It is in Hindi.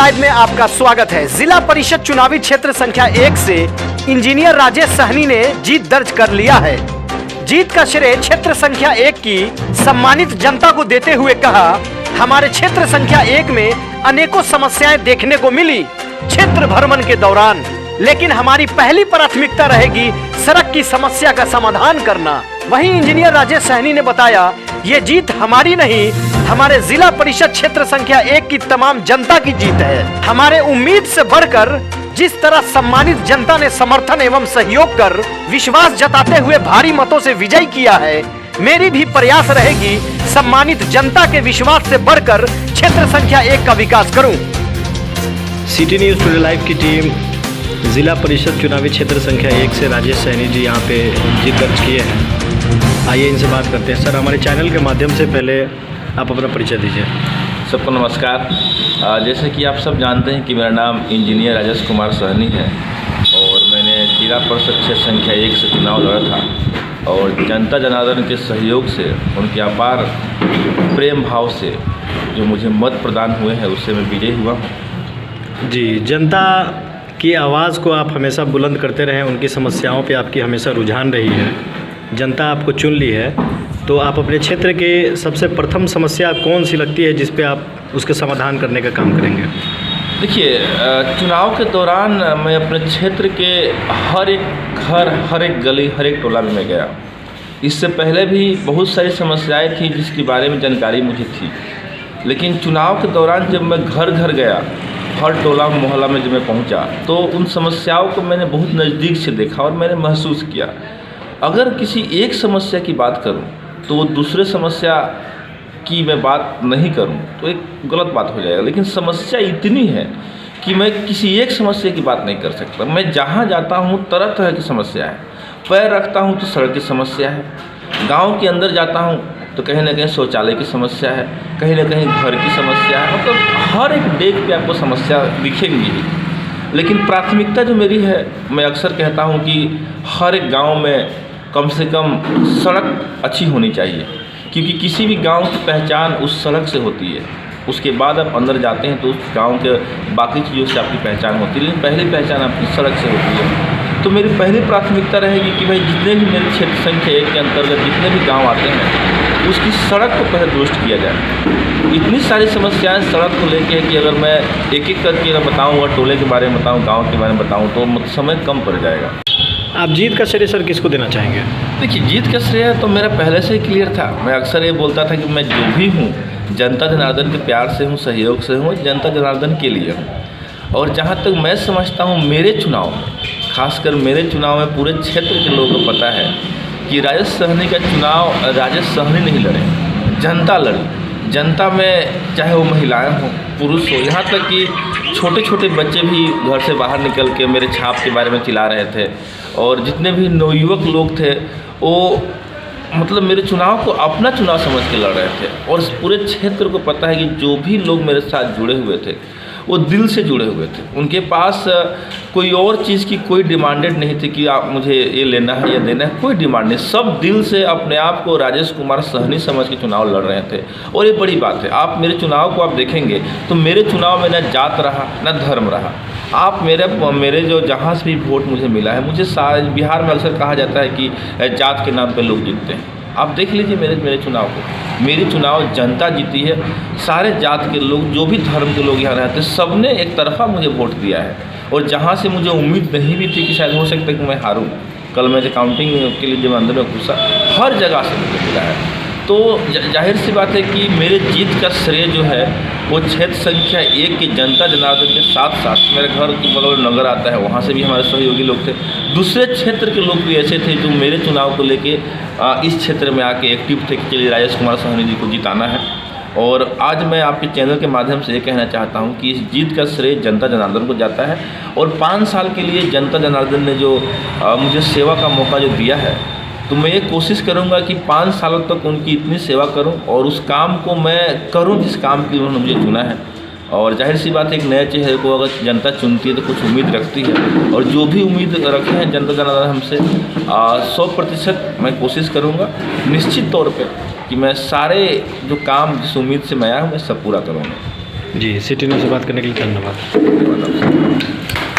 लाइव में आपका स्वागत है। जिला परिषद चुनावी क्षेत्र संख्या 1 से इंजीनियर राजेश सहनी ने जीत दर्ज कर लिया है। जीत का श्रेय क्षेत्र संख्या 1 की सम्मानित जनता को देते हुए कहा, हमारे क्षेत्र संख्या 1 में अनेकों समस्याएं देखने को मिली क्षेत्र भ्रमण के दौरान, लेकिन हमारी पहली प्राथमिकता रहेगी सड़क की समस्या का समाधान करना। वहीं इंजीनियर राजेश सहनी ने बताया, ये जीत हमारी नहीं, हमारे जिला परिषद क्षेत्र संख्या 1 की तमाम जनता की जीत है। हमारे उम्मीद से बढ़कर जिस तरह सम्मानित जनता ने समर्थन एवं सहयोग कर विश्वास जताते हुए भारी मतों से विजय किया है, मेरी भी प्रयास रहेगी सम्मानित जनता के विश्वास से बढ़कर क्षेत्र संख्या 1 का विकास करूं। सिटी न्यूज़ टुडे लाइव की टीम जिला परिषद चुनावी क्षेत्र संख्या 1 से राजेश सहनी जी यहाँ पे जीत दर्ज किए हैं। आइए इनसे बात करते हैं। सर, हमारे चैनल के माध्यम से पहले आप अपना परिचय दीजिए। सबको नमस्कार। जैसे कि आप सब जानते हैं कि मेरा नाम इंजीनियर राजेश कुमार सहनी है और मैंने जिला परिषद क्षेत्र संख्या 1 से चुनाव लड़ा था और जनता जनार्दन के सहयोग से, उनके अपार प्रेम भाव से जो मुझे मत प्रदान हुए हैं उससे मैं विजयी हुआ हूँ। जी, जनता की आवाज़ को आप हमेशा बुलंद करते रहे, उनकी समस्याओं पे आपकी हमेशा रुझान रही है, जनता आपको चुन ली है, तो आप अपने क्षेत्र के सबसे प्रथम समस्या कौन सी लगती है जिस पे आप उसके समाधान करने का काम करेंगे? देखिए, चुनाव के दौरान मैं अपने क्षेत्र के हर एक घर, हर एक गली, हर एक टोला में मैं गया। इससे पहले भी बहुत सारी समस्याएं थी जिसके बारे में जानकारी मुझे थी, लेकिन चुनाव के दौरान जब मैं घर घर गया, हर टोला मोहल्ला में जब मैं पहुंचा, तो उन समस्याओं को मैंने बहुत नज़दीक से देखा और मैंने महसूस किया। अगर किसी एक समस्या की बात करूं तो वो दूसरे समस्या की मैं बात नहीं करूं तो एक गलत बात हो जाएगा, लेकिन समस्या इतनी है कि मैं किसी एक समस्या की बात नहीं कर सकता। मैं जहां जाता हूं तरह तरह की समस्या है। पैर रखता हूं तो सड़क की समस्या है, गांव के अंदर जाता हूं तो कहीं ना कहीं शौचालय की समस्या है, कहीं ना कहीं घर की समस्या है। मतलब हर एक डेग पे आपको समस्या दिखेंगी ही। लेकिन प्राथमिकता जो मेरी है, मैं अक्सर कहता हूं कि हर एक गांव में कम से कम सड़क अच्छी होनी चाहिए, क्योंकि किसी भी गांव की पहचान उस सड़क से होती है। उसके बाद आप अंदर जाते हैं तो उस गांव के बाकी चीज़ों से आपकी पहचान होती है, लेकिन पहली पहचान आपकी सड़क से होती है। तो मेरी पहली प्राथमिकता रहेगी कि भाई जितने भी मेरे क्षेत्र संख्या 1 के अंतर्गत जितने भी गाँव आते हैं उसकी सड़क को पहले दुरुस्त किया जाए। इतनी सारी समस्याएं सड़क को लेके है कि अगर मैं एक एक करके अगर बताऊँ और टोले के बारे में बताऊँ, गाँव के बारे में बताऊँ तो समय कम पड़ जाएगा। आप जीत का श्रेय सर किसको देना चाहेंगे? देखिए, जीत का श्रेय तो मेरा पहले से ही क्लियर था। मैं अक्सर ये बोलता था कि मैं जो भी हूँ जनता जनार्दन के प्यार से हूँ, सहयोग से हूँ, जनता जनार्दन के लिए हूँ। और जहाँ तक मैं समझता हूँ मेरे चुनाव में, खासकर मेरे चुनाव में पूरे क्षेत्र के लोगों को पता है कि राजेश सहनी का चुनाव राजेश सहनी नहीं लड़े, जनता लड़ी। जनता में चाहे वो महिलाएं हों, पुरुष हो, यहाँ तक कि छोटे छोटे बच्चे भी घर से बाहर निकल के मेरे छाप के बारे में चिल्ला रहे थे और जितने भी नवयुवक लोग थे वो मतलब मेरे चुनाव को अपना चुनाव समझ के लड़ रहे थे। और पूरे क्षेत्र को पता है कि जो भी लोग मेरे साथ जुड़े हुए थे वो दिल से जुड़े हुए थे। उनके पास कोई और चीज़ की कोई डिमांडेड नहीं थी कि आप मुझे ये लेना है या देना है, कोई डिमांड नहीं। सब दिल से अपने आप को राजेश कुमार सहनी समझ के चुनाव लड़ रहे थे। और ये बड़ी बात है, आप मेरे चुनाव को आप देखेंगे तो मेरे चुनाव में न जात रहा न धर्म रहा। आप मेरे जो जहाँ से भी वोट मुझे मिला है, मुझे बिहार में अक्सर कहा जाता है कि जात के नाम पर लोग जीतते हैं। आप देख लीजिए मेरे चुनाव को, मेरी चुनाव जनता जीती है। सारे जात के लोग, जो भी धर्म के लोग यहाँ रहते हैं, सब ने एक तरफा मुझे वोट दिया है। और जहाँ से मुझे उम्मीद नहीं भी थी कि शायद हो सकता है कि मैं हारूं, कल मैं जो काउंटिंग के लिए जब अंदर में घुसा, हर जगह से मुझे मिला है। तो जाहिर सी बात है कि मेरे जीत का श्रेय जो है वो क्षेत्र संख्या 1 की जनता जनार्दन के साथ साथ मेरे घर के बगल नगर आता है, वहाँ से भी हमारे सहयोगी लोग थे। दूसरे क्षेत्र के लोग भी ऐसे थे जो मेरे चुनाव को लेके इस क्षेत्र में आके एक्टिव थे कि चलिए राजेश कुमार सहनी जी को जिताना है। और आज मैं आपके चैनल के माध्यम से ये कहना चाहता हूँ कि इस जीत का श्रेय जनता जनार्दन को जाता है। और 5 साल के लिए जनता जनार्दन ने जो मुझे सेवा का मौका जो दिया है, तो मैं ये कोशिश करूँगा कि 5 सालों तक उनकी इतनी सेवा करूँ और उस काम को मैं करूँ जिस काम के लिए उन्होंने मुझे चुना है। और जाहिर सी बात है, एक नए चेहरे को अगर जनता चुनती है तो कुछ उम्मीद रखती है, और जो भी उम्मीद रखे हैं जनता जनार्दन हमसे 100% मैं कोशिश करूँगा निश्चित तौर पे कि मैं सारे जो काम जिस उम्मीद से मैं आया हूँ मैं सब पूरा करूँगा। जी, सिटी न्यूज़ से बात करने के लिए धन्यवाद। धन्यवाद आपसे।